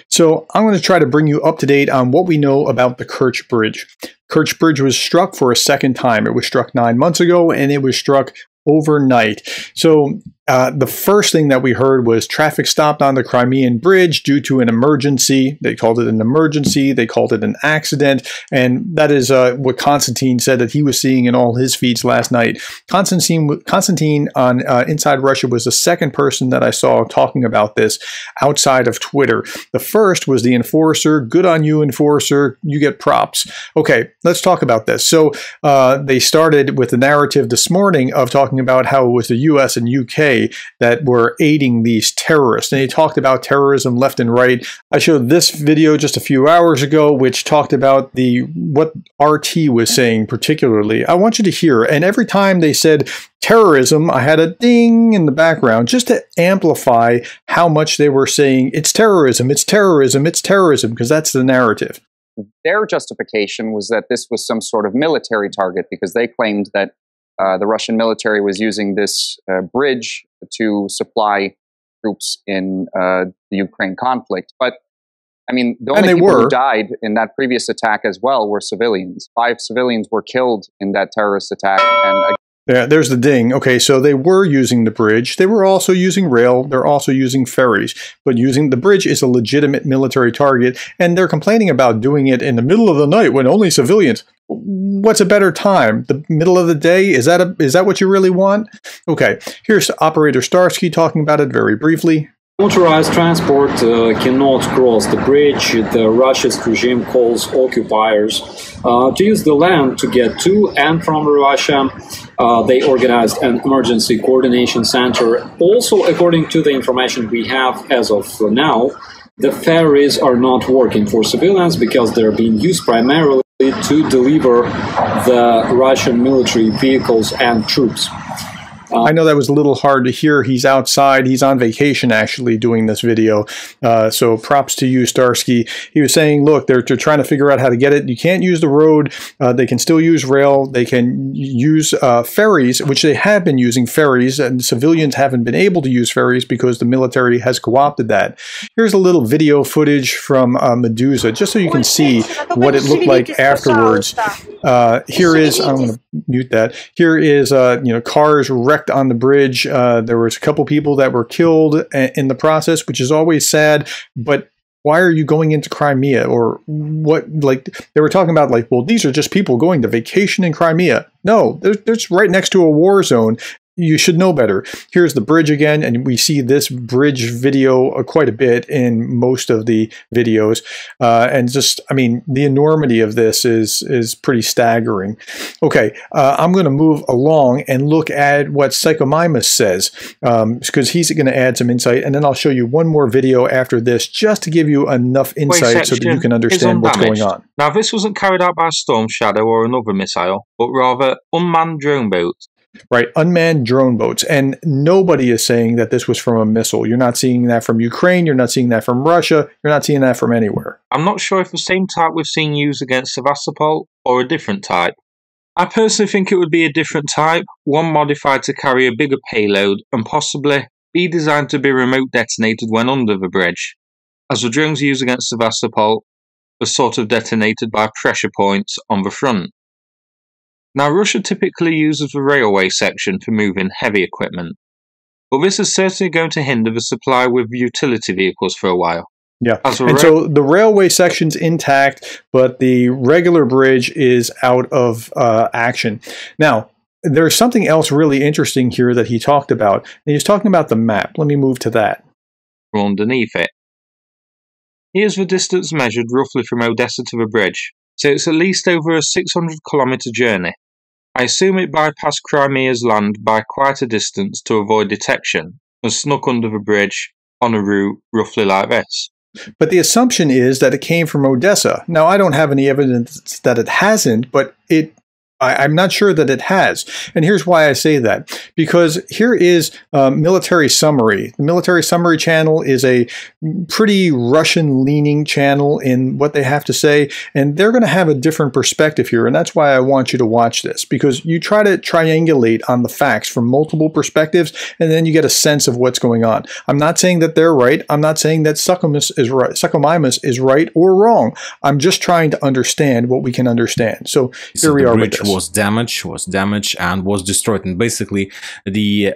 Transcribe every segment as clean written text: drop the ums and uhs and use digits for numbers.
So I'm going to try to bring you up to date on what we know about the Kerch Bridge. Kerch Bridge was struck for a second time. It was struck 9 months ago, and it was struck overnight. So the first thing that we heard was traffic stopped on the Crimean bridge due to an emergency. They called it an emergency. They called it an accident. And that is what Constantine said that he was seeing in all his feeds last night. Constantine on Inside Russia was the second person that I saw talking about this outside of Twitter. The first was the Enforcer. Good on you, Enforcer. You get props. Okay, let's talk about this. So they started with the narrative this morning of talking about how it was the US and UK that were aiding these terrorists. And he talked about terrorism left and right. I showed this video just a few hours ago, which talked about what RT was saying particularly. I want you to hear. And every time they said terrorism, I had a ding in the background just to amplify how much they were saying it's terrorism, it's terrorism, it's terrorism, because that's the narrative. Their justification was that this was some sort of military target because they claimed that the Russian military was using this bridge to supply troops in the Ukraine conflict. But, I mean, the only people who died in that previous attack as well were civilians. 5 civilians were killed in that terrorist attack. And yeah, there's the ding. Okay, so they were using the bridge. They were also using rail. They're also using ferries. But using the bridge is a legitimate military target, and they're complaining about doing it in the middle of the night when only civilians. What's a better time? The middle of the day? Is that what you really want? Okay, here's Operator Starsky talking about it very briefly. Motorized transport cannot cross the bridge. The Russia's regime calls occupiers to use the land to get to and from Russia. They organized an emergency coordination center. Also, according to the information we have as of now, the ferries are not working for civilians because they're being used primarily to deliver the Russian military vehicles and troops. I know that was a little hard to hear. He's outside. He's on vacation, actually, doing this video. So props to you, Starsky. He was saying, look, they're trying to figure out how to get it. You can't use the road. They can still use rail. They can use ferries, which they have been using ferries, and civilians haven't been able to use ferries because the military has co-opted that. Here's a little video footage from Medusa, just so you can see what it looked like afterwards. Here is, I'm going to mute that. Here is, cars wrecked on the bridge. There was a couple people that were killed in the process, which is always sad, but why are you going into Crimea? Or what, like, they were talking about, like, well, these are just people going to vacation in Crimea. No, there's right next to a war zone. You should know better. Here's the bridge again, and we see this bridge video quite a bit in most of the videos. And just, I mean, the enormity of this is pretty staggering. Okay, I'm going to move along and look at what Psychomimus says, because he's going to add some insight, and then I'll show you one more video after this, just to give you enough insight so that you can understand what's going on. Now, this wasn't carried out by a Storm Shadow or another missile, but rather unmanned drone boats. Right, unmanned drone boats. And nobody is saying that this was from a missile. You're not seeing that from Ukraine. You're not seeing that from Russia. You're not seeing that from anywhere. I'm not sure if the same type we've seen used against Sevastopol or a different type. I personally think it would be a different type, one modified to carry a bigger payload and possibly be designed to be remote detonated when under the bridge, as the drones used against Sevastopol were sort of detonated by pressure points on the front. Now, Russia typically uses the railway section for moving heavy equipment, but this is certainly going to hinder the supply with utility vehicles for a while. Yeah, and so the railway section's intact, but the regular bridge is out of action. Now, there's something else really interesting here that he talked about. And he's talking about the map. Let me move to that. Underneath it. Here's the distance measured roughly from Odessa to the bridge, so it's at least over a 600-kilometre journey. I assume it bypassed Crimea's land by quite a distance to avoid detection and snuck under the bridge on a route roughly like this. But the assumption is that it came from Odessa. Now, I don't have any evidence that it hasn't, but it I'm not sure that it has. And here's why I say that. Because here is military summary. The military summary channel is a pretty Russian-leaning channel in what they have to say. And they're going to have a different perspective here. And that's why I want you to watch this. Because you try to triangulate on the facts from multiple perspectives, and then you get a sense of what's going on. I'm not saying that they're right. I'm not saying that Suchomimus is right or wrong. I'm just trying to understand what we can understand. So here we are with this. Was damaged and was destroyed, and basically the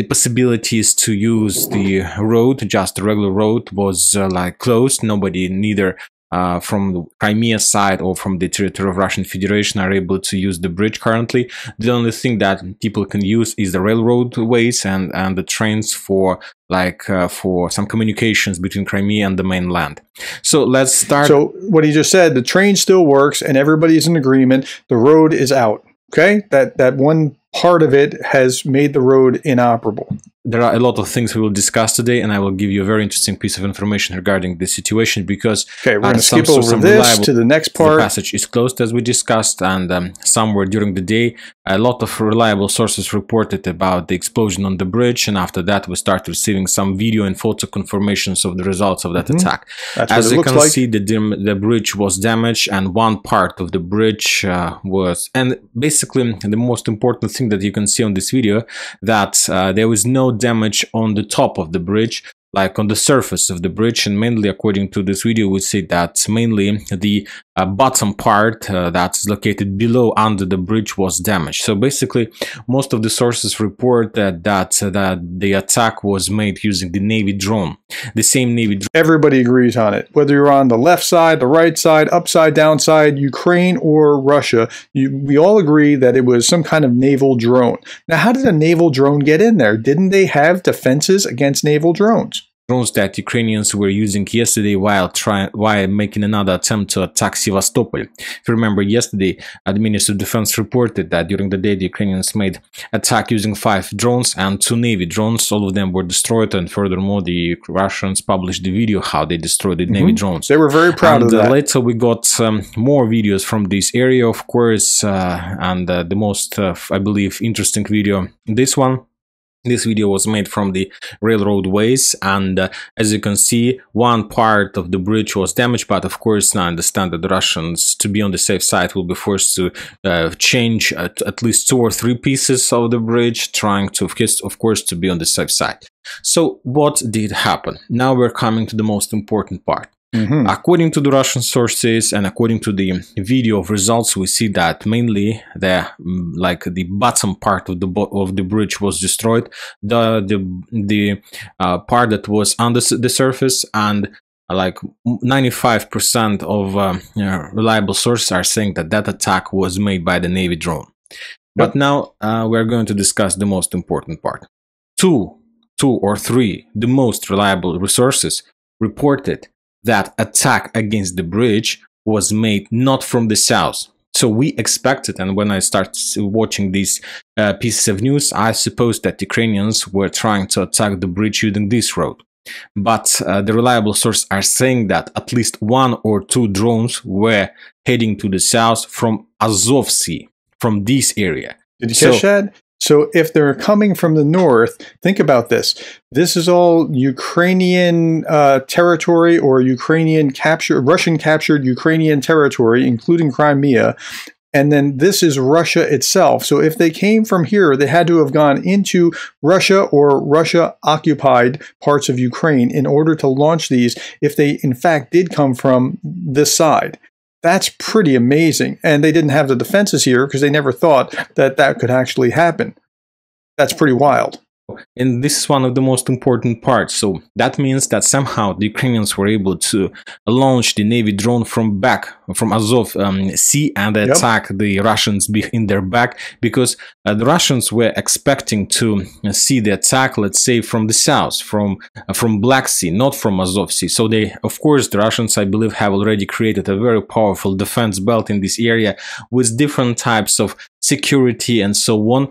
possibilities to use the road, just a regular road, was like closed. Nobody, neither from the Crimea side or from the territory of Russian Federation, are able to use the bridge currently. The only thing that people can use is the railroad ways and the trains for for some communications between Crimea and the mainland. So let's start. So what he just said, the train still works and everybody's in agreement. The road is out. Okay, that one part of it has made the road inoperable. There are a lot of things we will discuss today, and I will give you a very interesting piece of information regarding this situation, because okay, we're going to skip over this to the next part. The passage is closed, as we discussed, and somewhere during the day, a lot of reliable sources reported about the explosion on the bridge, and after that, we started receiving some video and photo confirmations of the results of that attack. As you can see, the bridge was damaged, and one part of the bridge was, and basically the most important thing that you can see on this video, that there was no damage on the top of the bridge, like on the surface of the bridge, and mainly according to this video we see that mainly the bottom part that's located below under the bridge was damaged. So basically most of the sources report that the attack was made using the Navy drone, the same Navy drone. Everybody agrees on it, whether you're on the left side, the right side, upside down side, Ukraine or Russia, we all agree that it was some kind of naval drone. Now, how did a naval drone get in there? Didn't they have defenses against naval drones? Drones that Ukrainians were using yesterday while making another attempt to attack Sevastopol. If you remember, yesterday the Ministry of Defense reported that during the day the Ukrainians made attack using 5 drones and 2 Navy drones. All of them were destroyed, and furthermore the Russians published the video how they destroyed the Navy drones. They were very proud of that. Later we got more videos from this area, of course, and the most, I believe, interesting video, this one. This video was made from the railroad ways, and as you can see, one part of the bridge was damaged, but of course now I understand that the Russians, to be on the safe side, will be forced to change at least 2 or 3 pieces of the bridge, trying to, of course, to be on the safe side. So what did happen? Now we're coming to the most important part. According to the Russian sources and according to the video of results, we see that mainly the bottom part of the bridge was destroyed, the part that was under the surface, and like 95% of reliable sources are saying that that attack was made by the Navy drone. But now we're going to discuss the most important part. Two or three, the most reliable resources reported that attack against the bridge was made not from the south. So we expected, and when I started watching these pieces of news, I supposed that Ukrainians were trying to attack the bridge using this road. But the reliable sources are saying that at least 1 or 2 drones were heading to the south from Azov Sea, from this area. Did you catch that? So if they're coming from the north, think about this. This is all Ukrainian territory, or Russian captured Ukrainian territory, including Crimea. And then this is Russia itself. So if they came from here, they had to have gone into Russia or Russia-occupied parts of Ukraine in order to launch these, if they in fact did come from this side. That's pretty amazing. And they didn't have the defenses here because they never thought that that could actually happen. That's pretty wild. And this is one of the most important parts. So that means that somehow the Ukrainians were able to launch the Navy drone from Azov Sea and attack the Russians in their back, because the Russians were expecting to see the attack, let's say, from the south, from Black Sea, not from Azov Sea. So they, of course, the Russians, I believe, have already created a very powerful defense belt in this area with different types of security and so on.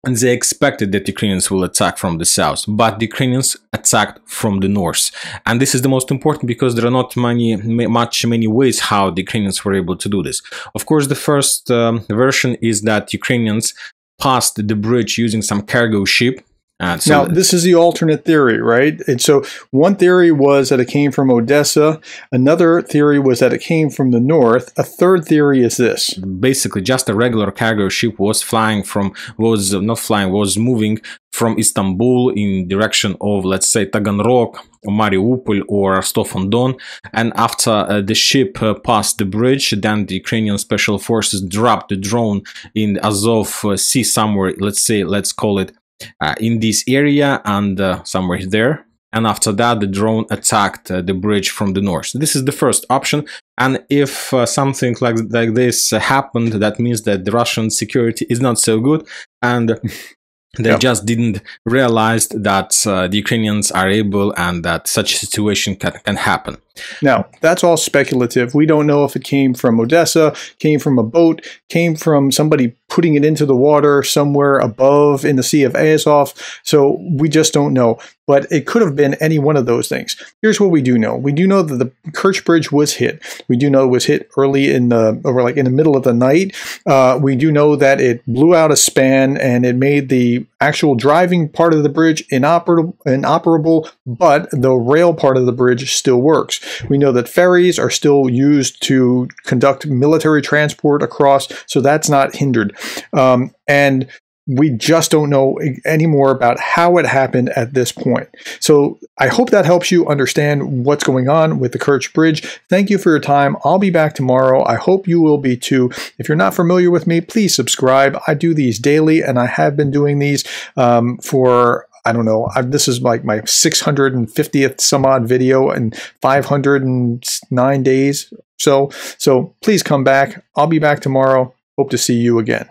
and they expected that Ukrainians will attack from the south, but the Ukrainians attacked from the north. And this is the most important because there are not many ways how the Ukrainians were able to do this. Of course, the first version is that Ukrainians passed the bridge using some cargo ship. Now, this is the alternate theory, right? And so one theory was that it came from Odessa. Another theory was that it came from the north. A third theory is this. Basically, just a regular cargo ship was was moving from Istanbul in direction of, let's say, Taganrog, or Mariupol, or Rostov-on-Don. And after the ship passed the bridge, then the Ukrainian special forces dropped the drone in the Azov Sea somewhere, let's call it, in this area and somewhere there, and after that the drone attacked the bridge from the north. This is the first option, and if something like this happened, that means that the Russian security is not so good, and they just didn't realize that the Ukrainians are able and that such a situation can happen. Now, that's all speculative. We don't know if it came from Odessa, came from a boat, came from somebody putting it into the water somewhere above in the Sea of Azov. So we just don't know. But it could have been any one of those things. Here's what we do know. We do know that the Kerch Bridge was hit. We do know it was hit early in the, or like in the middle of the night. We do know that it blew out a span and it made the actual driving part of the bridge inoperable, but the rail part of the bridge still works. We know that ferries are still used to conduct military transport across, so that's not hindered. And we just don't know any more about how it happened at this point. So I hope that helps you understand what's going on with the Kerch Bridge. Thank you for your time. I'll be back tomorrow. I hope you will be too. If you're not familiar with me, please subscribe. I do these daily, and I have been doing these for, I don't know, this is like my 650th some odd video in 509 days. So please come back. I'll be back tomorrow. Hope to see you again.